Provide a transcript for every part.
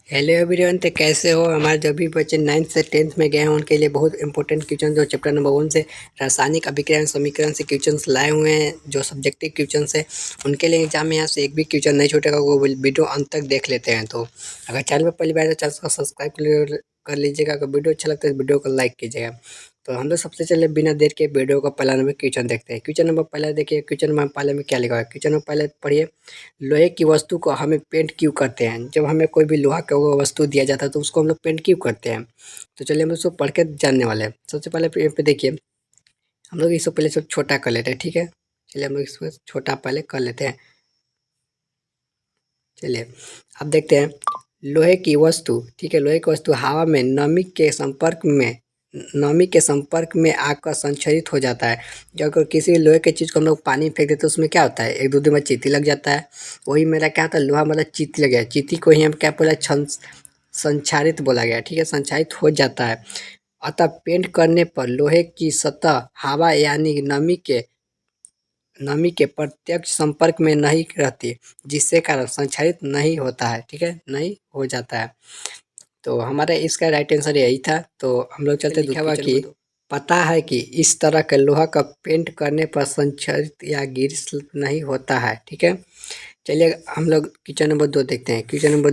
Hello everyone, तो कैसे हो। हमारे जो भी बच्चे 9th से 10th में गए हैं उनके लिए बहुत इंपॉर्टेंट क्वेश्चन जो चैप्टर नंबर 1 से रासायनिक अभिक्रिया समीकरण से क्वेश्चंस लाए हुए हैं। जो सब्जेक्टिव क्वेश्चंस है उनके लिए एग्जाम में यहाँ से एक भी क्वेश्चन नहीं छूटेगा। वो वीडियो अंत तक देख लेते हैं। तो अगर चैनल पर पहली बार तो चैनल को सब्सक्राइब कर लीजिएगा। अगर वीडियो अच्छा लगता है तो वीडियो को लाइक कीजिएगा। तो हम लोग सबसे चले बिना देर के वीडियो का पहला नंबर क्वेश्चन देखते हैं। क्वेश्चन नंबर पहला देखिए। क्वेश्चन नंबर पहले में क्या लिखा है। क्वेश्चन नंबर पहले पढ़िए। लोहे की वस्तु को हमें पेंट क्यों करते हैं। जब हमें कोई भी लोहा का वो वस्तु दिया जाता है तो उसको हम लोग पेंट क्यों करते हैं। तो चलिए हम उसको पढ़ के जानने वाले हैं। सबसे पहले पे देखिए, हम लोग इसको पहले सब छोटा कर लेते हैं। ठीक है, चलिए हम लोग इसको छोटा पहले कर लेते हैं। चलिए अब देखते हैं। लोहे की वस्तु, ठीक है, लोहे की वस्तु हवा में नमी के संपर्क में आकर संक्षरित हो जाता है। जब अगर किसी लोहे के चीज़ को हम लोग पानी में फेंक देते हैं तो उसमें क्या होता है, एक दो दिन में चींटी लग जाता है। वही मेरा क्या होता है, लोहा मतलब चींटी लग गया। चींटी को ही हम क्या बोला, संक्षारित बोला गया। ठीक है, संक्षारित हो जाता है। अतः पेंट करने पर लोहे की सतह हवा यानी नमी के प्रत्यक्ष संपर्क में नहीं रहती, जिससे कारण संक्षारित नहीं होता है। ठीक है, नहीं हो जाता है। तो हमारा इसका राइट आंसर यही था। तो हम लोग चलते लिखा हुआ कि पता है कि इस तरह के लोहा का पेंट करने पर संक्षारित या ग्रीस नहीं होता है। ठीक है, चलिए हम लोग क्वेश्चन नंबर 2 देखते हैं। क्वेश्चन नंबर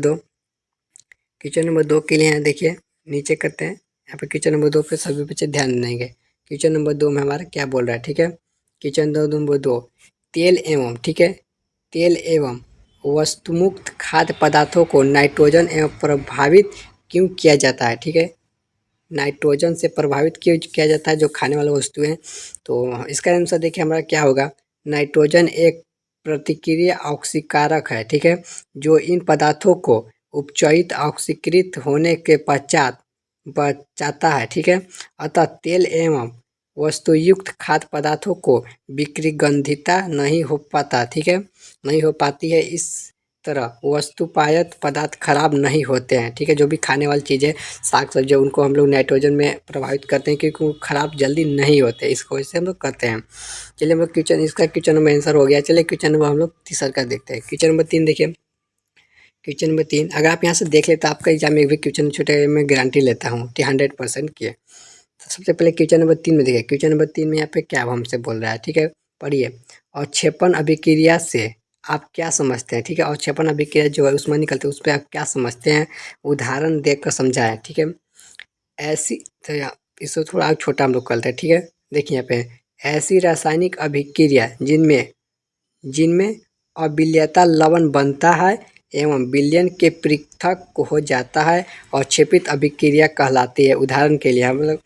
2 के लिए यहाँ देखिए नीचे करते हैं। यहाँ पे क्वेश्चन नंबर 2 पे सभी बच्चे ध्यान देंगे। क्वेश्चन नंबर 2 में हमारा क्या बोल रहा है। ठीक है, क्वेश्चन नंबर 2, तेल एवं, ठीक है, तेल एवं वस्तुमुक्त खाद्य पदार्थों को नाइट्रोजन एवं प्रभावित क्यों किया जाता है। ठीक है, नाइट्रोजन से प्रभावित क्यों किया जाता है जो खाने वाली वस्तुएं हैं। तो इसका आंसर देखिए हमारा क्या होगा। नाइट्रोजन एक प्रतिक्रिया ऑक्सीकारक है। ठीक है, जो इन पदार्थों को उपचयित ऑक्सीकृत होने के पश्चात बचाता है। ठीक है, अतः तेल एवं वस्तुयुक्त खाद्य पदार्थों को विकृगंधिता नहीं हो पाता। ठीक है, नहीं हो पाती है। इस तरह वस्तुपायत पदार्थ खराब नहीं होते हैं। ठीक है, जो भी खाने वाली चीज़ें, साग सब्जी, उनको हम लोग नाइट्रोजन में प्रभावित करते हैं क्योंकि वो खराब जल्दी नहीं होते। इसको वजह से हम लोग करते हैं। चलिए हम लोग क्वेश्चन नंबर आंसर हो गया। चलिए क्वेश्चन नंबर हम लोग तीसरा का देखते हैं। क्वेश्चन नंबर 3 देखिए। क्वेश्चन नंबर 3 अगर आप यहाँ से देख लेते तो आपका एग्जाम में एक भी क्वेश्चन छूटे, मैं गारंटी लेता हूँ कि 100% की है। तो सबसे पहले क्वेश्चन नंबर 3 में देखिए। क्वेश्चन नंबर 3 में यहाँ पे क्या हमसे बोल रहा है। ठीक है, पढ़िए। अवक्षेपण अभिक्रिया से आप क्या समझते हैं। ठीक है, अवक्षेपण अभिक्रिया जो है उसमें निकलते हैं, उस पर आप क्या समझते हैं, उदाहरण देकर समझाएं। ठीक है, ऐसी तो इसको थोड़ा और छोटा हम लोग करते हैं। ठीक है, देखिए यहाँ पे ऐसी रासायनिक अभिक्रिया जिनमें जिनमें अम्लीयता लवण बनता है एवं विलयन के पृथक हो जाता है और क्षेपित अभिक्रिया कहलाती है। उदाहरण के लिए हम लोग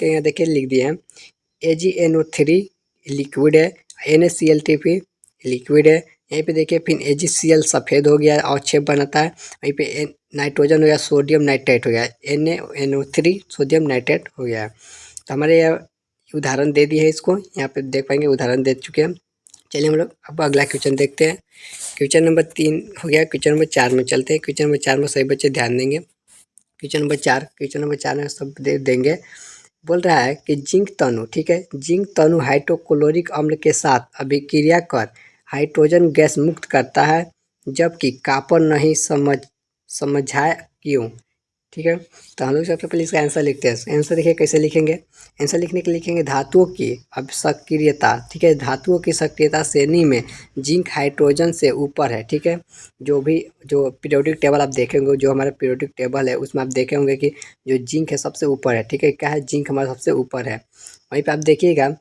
यहाँ देखिए लिख दिए हैं। AgNO3 लिक्विड है, NaCl3 लिक्विड है। यहीं पे देखिए फिर AgCl सफ़ेद हो गया और छेप बनाता है। वहीं पे नाइट्रोजन हो गया, सोडियम नाइट्रेट हो गया, NaNO3 सोडियम नाइट्रेट हो गया। तो हमारे यहाँ उदाहरण दे दिए है। इसको यहाँ पे देख पाएंगे, उदाहरण दे चुके हैं। चलिए हम लोग अब अगला क्वेश्चन देखते हैं। क्वेश्चन नंबर 3 हो गया। क्वेश्चन नंबर 4 में चलते हैं। क्वेश्चन नंबर 4 में सभी बच्चे ध्यान देंगे। क्वेश्चन नंबर 4 में सब दे देंगे। बोल रहा है कि जिंक तनु, ठीक है, जिंक तनु हाइड्रोक्लोरिक अम्ल के साथ अभिक्रिया कर हाइड्रोजन गैस मुक्त करता है, जबकि कॉपर नहीं। समझाए क्यों। ठीक है, तो हम लोग सबसे पहले इसका आंसर लिखते हैं। आंसर देखिए कैसे लिखेंगे। आंसर लिखने के लिए लिखेंगे धातुओं की अब सक्रियता। ठीक है, धातुओं की सक्रियता श्रेणी में जिंक हाइड्रोजन से ऊपर है। ठीक है, जो पीरियोडिक टेबल आप देखेंगे, जो हमारा पीरियोडिक टेबल है उसमें आप देखे होंगे कि जो जिंक है सबसे ऊपर है। ठीक है, क्या है, जिंक हमारा सबसे ऊपर है। वहीं पर आप देखिएगा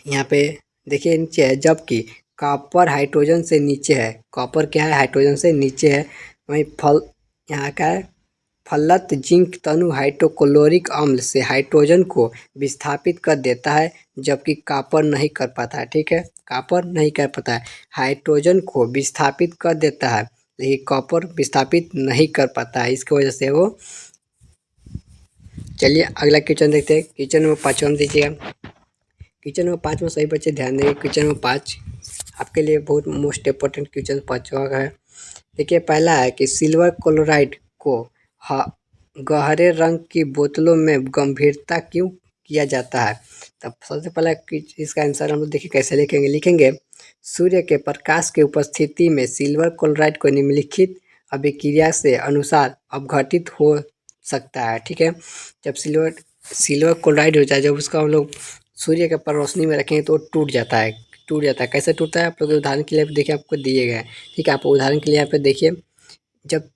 यहाँ पे देखिए नीचे है, जबकि कॉपर हाइड्रोजन से नीचे है। कॉपर क्या है, हाइड्रोजन से नीचे है। वहीं यहाँ का है फलत जिंक तनु हाइड्रोक्लोरिक अम्ल से हाइड्रोजन को विस्थापित कर देता है, जबकि कॉपर नहीं कर पाता है। ठीक है, कॉपर नहीं कर पाता है, हाइड्रोजन को विस्थापित कर देता है लेकिन कॉपर विस्थापित नहीं कर पाता है। इसकी वजह से वो। चलिए अगला क्वेश्चन देखते हैं। क्वेश्चन नंबर 5 में दीजिएगा। क्वेश्चन नंबर 5 में सही बच्चे ध्यान देंगे। क्वेश्चन नंबर 5 आपके लिए बहुत मोस्ट इम्पोर्टेंट क्वेश्चन 5वां का है। देखिए पहला है कि सिल्वर क्लोराइड को गहरे रंग की बोतलों में गंभीरता क्यों किया जाता है। तब सबसे पहला इसका आंसर हम लोग देखिए कैसे लिखेंगे। सूर्य के प्रकाश की उपस्थिति में सिल्वर क्लोराइड को निम्नलिखित अभिक्रिया से अनुसार अपघटित हो सकता है। ठीक है, जब सिल्वर क्लोराइड होता है, जब उसका हम लोग सूर्य के रोशनी में रखेंगे तो टूट जाता है। कैसे टूटता है, आप लोग उदाहरण के लिए देखिए, आपको दिए गए हैं। ठीक है, आप उदाहरण के लिए यहाँ पे देखिए, जब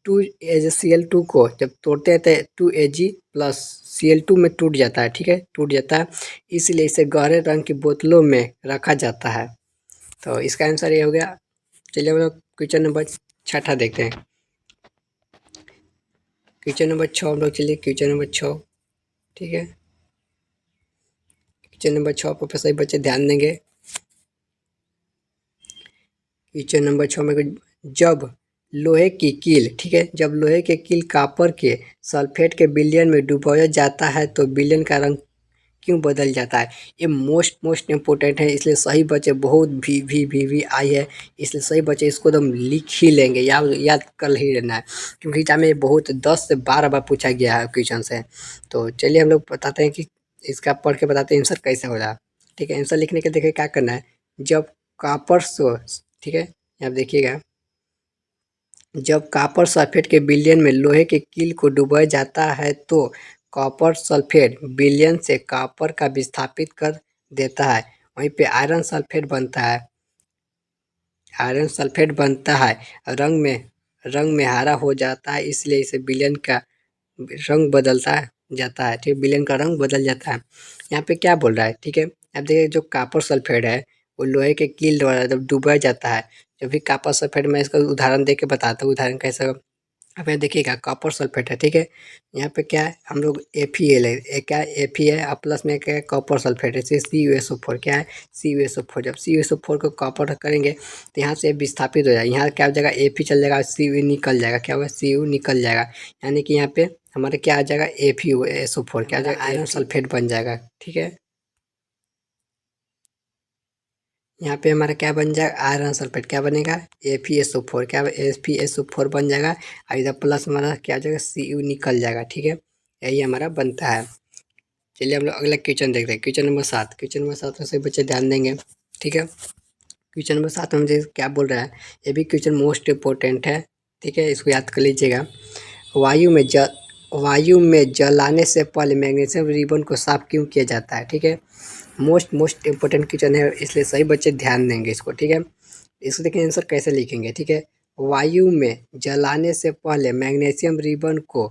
Cl2 को जब तोड़ते हैं तो 2Ag+Cl2 में टूट जाता है। ठीक है, टूट जाता है, इसलिए इसे गहरे रंग की बोतलों में रखा जाता है। तो इसका आंसर ये हो गया। चलिए हम लोग क्वेश्चन नंबर 6 देखते हैं। क्वेश्चन नंबर 6 हम लोग, चलिए क्वेश्चन नंबर 6। ठीक है, क्वेश्चन नंबर 6 पर सभी बच्चे ध्यान देंगे। क्वेश्चन नंबर 6 में, जब लोहे की कील, ठीक है, जब लोहे के कील कॉपर के सल्फेट के विलयन में डुबोया जाता है तो विलयन का रंग क्यों बदल जाता है? ये मोस्ट इम्पोर्टेंट है, इसलिए सही बच्चे बहुत भी आई है, इसलिए सही बच्चे इसको एकदम लिख ही लेंगे, याद कर ही लेना है, क्योंकि एग्जाम में बहुत 10 से 12 बार पूछा गया है क्वेश्चन से। तो चलिए हम लोग बताते हैं कि इसका पढ़ के बताते हैं आंसर कैसे हो रहा है। ठीक है, आंसर लिखने के देखिए क्या करना है। जब कॉपर सोर्स, ठीक है, आप देखिएगा, जब कॉपर सल्फेट के विलयन में लोहे के कील को डुबोया जाता है तो कॉपर सल्फेट विलयन से कॉपर का विस्थापित कर देता है, वहीं पे आयरन सल्फेट बनता है। रंग में हरा हो जाता है, इसलिए इसे विलयन का रंग बदलता जाता है। ठीक, विलयन का रंग बदल जाता है। यहाँ पे क्या बोल रहा है, ठीक है, अब देखिए, जो कॉपर सल्फेट है वो लोहे के कील द्वारा जब डुबाया जाता है, जब भी कॉपर सल्फेट, मैं इसका उदाहरण दे के बताता हूँ, उदाहरण कैसे। अब ये देखिएगा, कॉपर सल्फेट है, ठीक है, यहाँ पे क्या है, हम लोग FeL है, क्या Fe है, और प्लस में क्या है, कॉपर सल्फेट है, CuSO4, क्या है, CuSO4। जब CuSO4 को कॉपर करेंगे तो यहाँ से विस्थापित हो जाएगा, यहाँ क्या हो जाएगा, Fe चल जाएगा, Cu निकल जाएगा, क्या होगा, Cu निकल जाएगा, यानी कि यहाँ पे हमारे क्या आ जाएगा, FeSO4, क्या आ जाएगा, आयरन सल्फेट बन जाएगा। ठीक है, यहाँ पे हमारा क्या बन जाएगा, आयरन सल्फेट, क्या बनेगा, FeSO4, क्या FeSO4 बन जाएगा, और इधर प्लस हमारा क्या हो जाएगा, Cu निकल जाएगा। ठीक है, यही हमारा बनता है। चलिए हम लोग अगला क्वेश्चन देखते हैं, क्वेश्चन नंबर 7। क्वेश्चन नंबर 7 में सभी बच्चे ध्यान देंगे। ठीक है, क्वेश्चन नंबर 7 में मुझे क्या बोल रहा है, ये भी क्वेश्चन मोस्ट इम्पोर्टेंट है। ठीक है, इसको याद कर लीजिएगा। वायु में जलाने से पहले मैग्नीशियम रिबन को साफ क्यों किया जाता है? ठीक है, मोस्ट इम्पोर्टेंट क्वेश्चन है, इसलिए सही बच्चे ध्यान देंगे इसको। ठीक है, इसको देखिए आंसर कैसे लिखेंगे। ठीक है, वायु में जलाने से पहले मैग्नीशियम रिबन को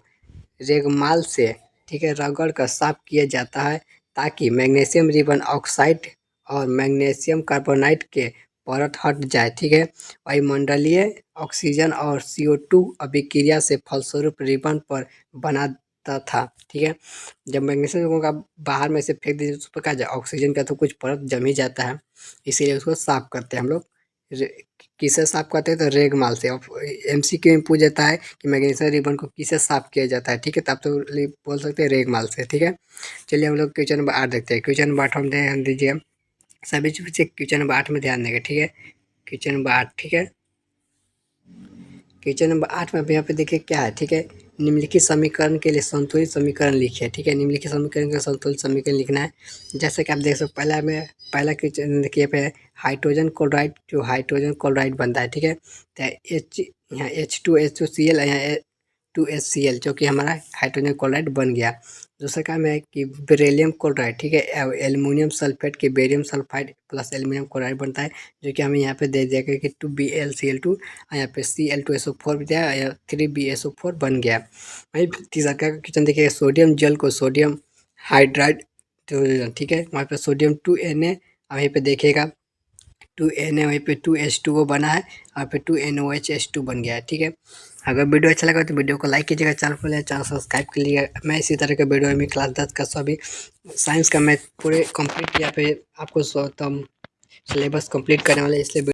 रेगमाल से, ठीक है, रगड़ कर साफ किया जाता है, ताकि मैग्नीशियम रिबन ऑक्साइड और मैग्नीशियम कार्बोनाइट के परत हट जाए। ठीक है, वायुमंडलीय ऑक्सीजन और CO2 अभिक्रिया से फलस्वरूप रिबन पर बनाता था। ठीक है, जब मैग्नीशियम का बाहर में से फेंक दीजिए, उस पर क्या जाए, ऑक्सीजन का तो कुछ परत जम ही जाता है, इसीलिए उसको साफ करते हैं हम लोग। किसे साफ करते हैं, तो रेगमाल से। MCQ में पूछ जाता है कि मैग्नीशियम रिबन को किसे साफ किया जाता है, ठीक है, तब तो बोल सकते हैं रेगमाल से। ठीक है, चलिए हम लोग क्वेश्चन नंबर 8 देखते हैं। क्वेश्चन नंबर 8 हम ध्यान दीजिए, सभी बच्चे क्वेश्चन नंबर 8 में ध्यान देंगे। ठीक है, क्वेश्चन नंबर 8, ठीक है, क्वेश्चन नंबर 8 में अब यहाँ पे देखिए क्या है। ठीक है, निम्नलिखित समीकरण के लिए संतुलित समीकरण लिखिए। ठीक है, निम्नलिखित समीकरण के संतुलित समीकरण लिखना है। जैसे कि आप देख सकते, पहला क्वेश्चन देखिए पे हाइड्रोजन क्लोराइड, जो हाइड्रोजन क्लोराइड बनता है। ठीक है, तो यहाँ H2Cl, यहाँ 2HCl, जो कि हमारा हाइड्रोजन क्लोराइड बन गया। दूसरा काम है कि बेरिलियम क्लोराइड, ठीक है, एल्युमिनियम सल्फेट के barium sulphide plus aluminium chloride बनता है, जो कि हमें यहाँ पे दे दिया गया कि 2BlCl2, यहाँ पे Cl2SO4 भी दिया, 3BSO4 बन गया। वही तीसरा का क्वेश्चन देखिए, सोडियम जल को सोडियम हाइड्राइड, ठीक है, वहाँ पे सोडियम 2Na, वहीं पे देखिएगा 2Na, वहीं पे 2H2O बना है, और फिर 2NOHH2 बन गया है। ठीक है, अगर वीडियो अच्छा लगा तो वीडियो को लाइक कीजिएगा, चैनल सब्सक्राइब कर लीजिएगा। मैं इसी तरह के वीडियो में क्लास 10 का सभी साइंस का मैं पूरे कंप्लीट यहाँ पे आपको सिलेबस कंप्लीट करने वाला है, इसलिए